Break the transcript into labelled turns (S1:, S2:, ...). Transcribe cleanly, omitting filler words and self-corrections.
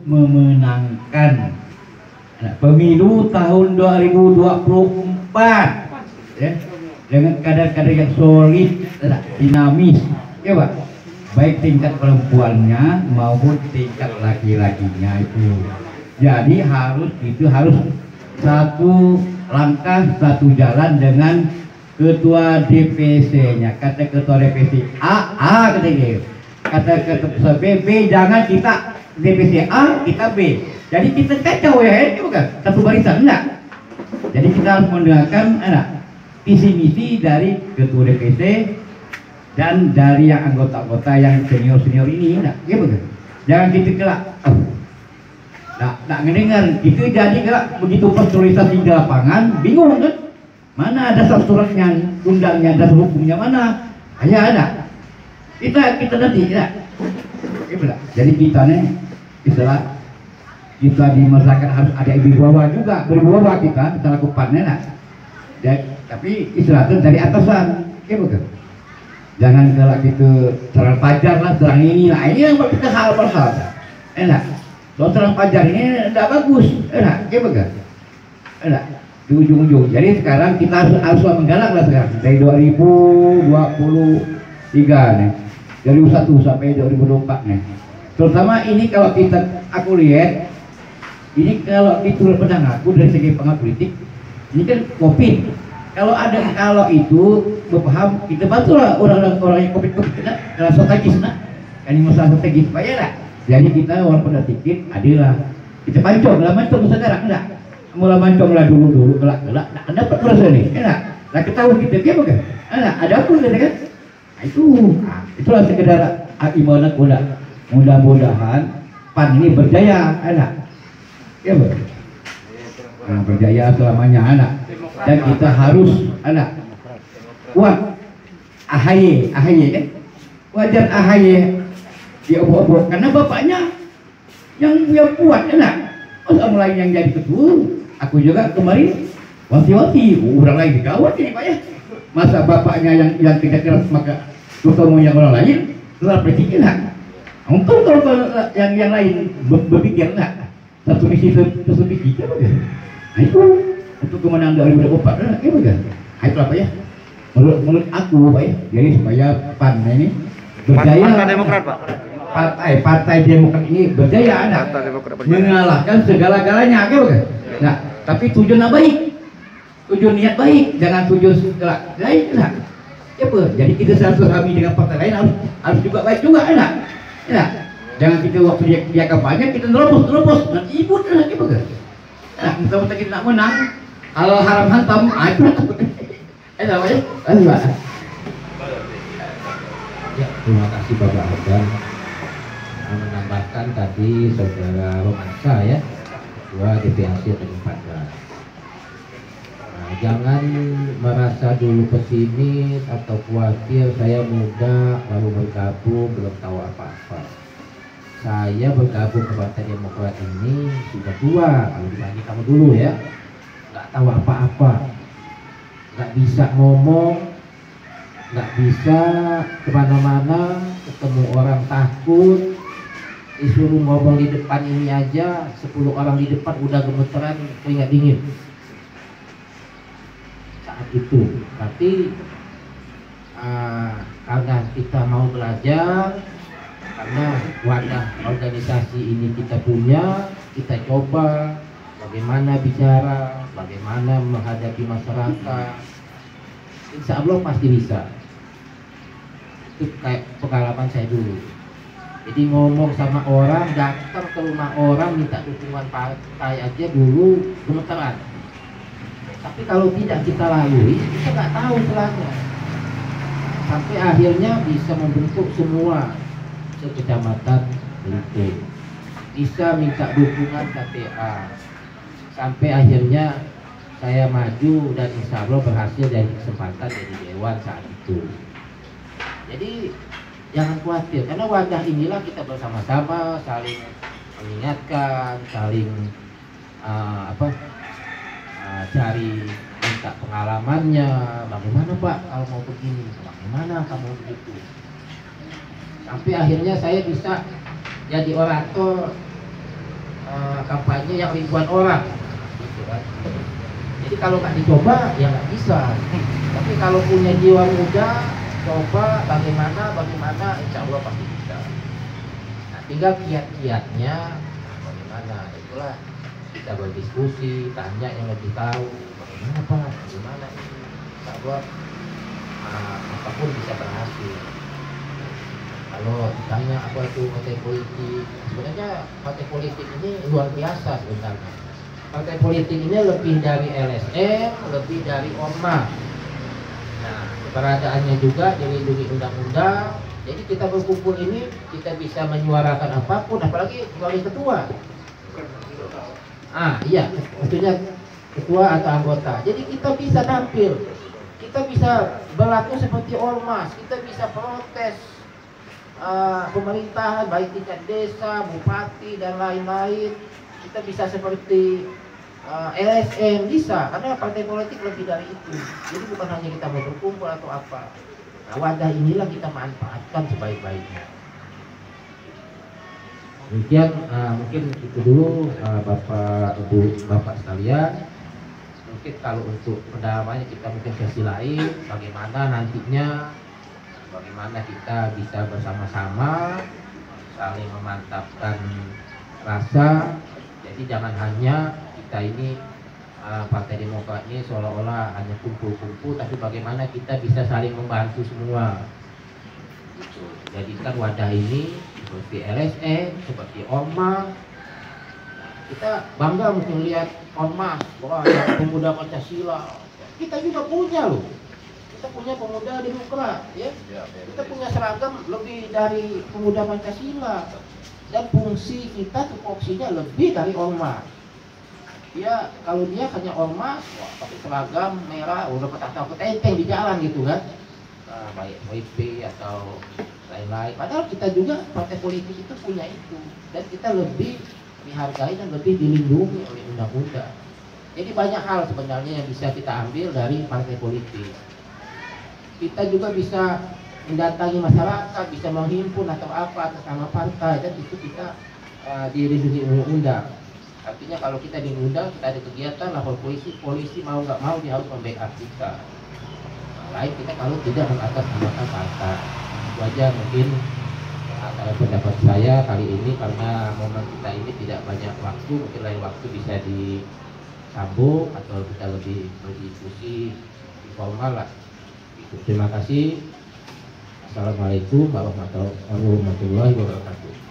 S1: memenangkan pemilu tahun 2024 ya, dengan kadar-kadar yang solid, dinamis, ya Pak, baik tingkat perempuannya maupun tingkat laki-lakinya itu. Jadi harus satu langkah satu jalan dengan ketua DPC-nya. Kata ketua DPC A kata dia. Kata ketua B, jangan kita DPC A, kita B. Jadi kita kacau ya, ini bukan satu barisan, enggak. Jadi kita harus mendengarkan visi misi dari ketua DPC dan dari yang anggota-anggota yang senior ini, enggak, ya bukan. Jangan kita kelak, enggak ngedengar, itu jadi kelak begitu pastorisasi di lapangan, bingung kan? Mana ada suratnya, undangnya, dan hukumnya mana? Hanya ada. Kita nanti, ya. Jadi kita nih, istilah kita di masyarakat harus ada wibawa juga, berwibawa kita lakukannya lah. Tapi istilahnya dari atasan, ya bukan. Jangan kalau gitu serang pajar lah, serang ini lah, ini yang kita hal berhal. Enak. Kalau serang pajar ini tidak bagus, enak, ya bukan. Enak. Di ujung-ujung. Jadi sekarang kita harus menggalak lah sekarang dari 2023 nih, dari 2021 sampai 2024 nih. Terutama ini kalau aku lihat, ini kalau itu pedang aku dari segi pengamat politik, ini kan COVID. Kalau itu berpaham, kita bantulah orang-orang yang COVID kena strategis kan ini masalah strategis supaya lah. Jadi kita walaupun ada tiket, adilah kita pancong lah, mancong sekarang enggak. Mulai mancong lah dulu gelak tak dapat kurasa nih, enak. Lah ketahui kita dia bukan, enak. Ada pun kan? Itulah sekedar ibadah kuda. Mudah-mudahan PAN ini berjaya, anak. Ya betul. Berjaya selamanya, anak. Dan kita harus, anak, kuat. AHY kan? Wajar AHY dia obok-obok karena bapaknya yang kuat, anak. Orang lain yang jadi ketua, aku juga kemarin wanti-wanti, orang lain digawat ini Pak ya. Masa bapaknya yang tidak keras maka ketemu yang orang lain, setelah presiden lah. Untung kalau yang lain berpikir enggak satu misi kita bagus. Nah itu untuk kemenangan 2024 ya bagus. Nah itu apa ya? Menurut aku Pak ya. Jadi supaya PAN ini berjaya. Partai Demokrat Pak. Partai Demokrat ini berjaya mengalahkan segala-galanya, ya bagus. Nah tapi tujuan baik, tujuan niat baik, jangan tujuan lain lah. Ya apa? Jadi kita satu kami dengan partai lain harus juga baik juga enak. Ya, jangan kita waktu dia kampanye kita nerobos nanti ibu lah gitu kan. Nah, kita kita nak menang, kalau haram hantam, itu lah.
S2: Ya, terima kasih Bapak Abdan menambahkan tadi saudara Romansa ya, Ketua DPRD Tempat. Jangan merasa dulu pesimis atau khawatir saya muda baru bergabung belum tahu apa-apa. Saya bergabung ke Partai Demokrat ini sudah tua kalau dibanding kamu dulu ya, nggak tahu apa-apa, nggak bisa ngomong, nggak bisa kemana-mana, ketemu orang takut, disuruh ngomong di depan ini aja 10 orang di depan udah gemeteran keringat dingin. Itu tapi karena kita mau belajar, karena wadah organisasi ini kita punya, kita coba bagaimana bicara, bagaimana menghadapi masyarakat, insya Allah pasti bisa. Itu kayak pengalaman saya dulu, jadi ngomong sama orang, datang ke rumah orang minta dukungan partai aja dulu gemeteran. Tapi kalau tidak kita lalui, kita nggak tahu setelahnya. Sampai akhirnya bisa membentuk semua sekecamatan Belitung, bisa minta dukungan KPA. Sampai akhirnya saya maju dan insya Allah berhasil dari kesempatan jadi dewan saat itu. Jadi jangan khawatir, karena wadah inilah kita bersama-sama saling mengingatkan, saling cari minta pengalamannya, bagaimana Pak kalau mau begini, bagaimana kamu begitu, sampai akhirnya saya bisa jadi orator kampanye yang ribuan orang, gitu kan. Jadi kalau nggak dicoba ya nggak bisa. Tapi kalau punya jiwa muda, coba bagaimana, insya Allah pasti bisa. Nah, tinggal kiat-kiatnya bagaimana, itulah kita berdiskusi, tanya yang lebih tahu, bagaimana Pak, bagaimana ini, insya Allah apapun bisa berhasil. Kalau ditanya apa itu partai politik, sebenarnya partai politik ini luar biasa sebenarnya. Partai politik ini lebih dari LSM, lebih dari ormas. Nah, keberadaannya juga dilindungi undang-undang. Jadi kita berkumpul ini, kita bisa menyuarakan apapun, apalagi melalui ketua. Iya, maksudnya ketua atau anggota. Jadi kita bisa tampil, kita bisa berlaku seperti ormas, kita bisa protes pemerintahan, baik tingkat desa, bupati dan lain-lain. Kita bisa seperti LSM, bisa, karena partai politik lebih dari itu. Jadi bukan hanya kita mau berkumpul atau apa. Nah, wadah inilah kita manfaatkan sebaik-baiknya. Demikian mungkin itu dulu Bapak Ibu Bapak sekalian. Mungkin kalau untuk pendalamannya kita mungkin sesi lain, bagaimana nantinya, bagaimana kita bisa bersama-sama saling memantapkan rasa. Jadi jangan hanya kita ini Partai Demokrat ini seolah-olah hanya kumpul-kumpul, tapi bagaimana kita bisa saling membantu semua. Gitu. Jadikan wadah ini seperti LSM, seperti ormas. Kita bangga mungkin lihat ormas, bahwa ada pemuda Pancasila. Kita juga punya loh. Kita punya pemuda Demokrat, ya. Kita punya seragam lebih dari pemuda Pancasila. Dan fungsi kita tupoksinya lebih dari ormas. Ya, kalau dia hanya ormas, pakai seragam merah, udah tahu ketenteng di jalan gitu kan. Baik WP atau lain-lain. Padahal kita juga partai politik itu punya itu, dan kita lebih dihargai dan lebih dilindungi oleh undang-undang. Jadi banyak hal sebenarnya yang bisa kita ambil dari partai politik. Kita juga bisa mendatangi masyarakat, bisa menghimpun atau apa atas nama partai, dan itu kita dilindungi undang-undang. Artinya kalau kita diundang, kita ada kegiatan, lapor polisi mau nggak mau dia harus membackup kita. Lain kita kalau tidak mengatasnamakan partai. Itu aja mungkin antara pendapat saya kali ini, karena momen kita ini tidak banyak waktu, mungkin lain waktu bisa disambung atau kita lebih berdiskusi informal lah. Terima kasih. Assalamualaikum warahmatullahi wabarakatuh.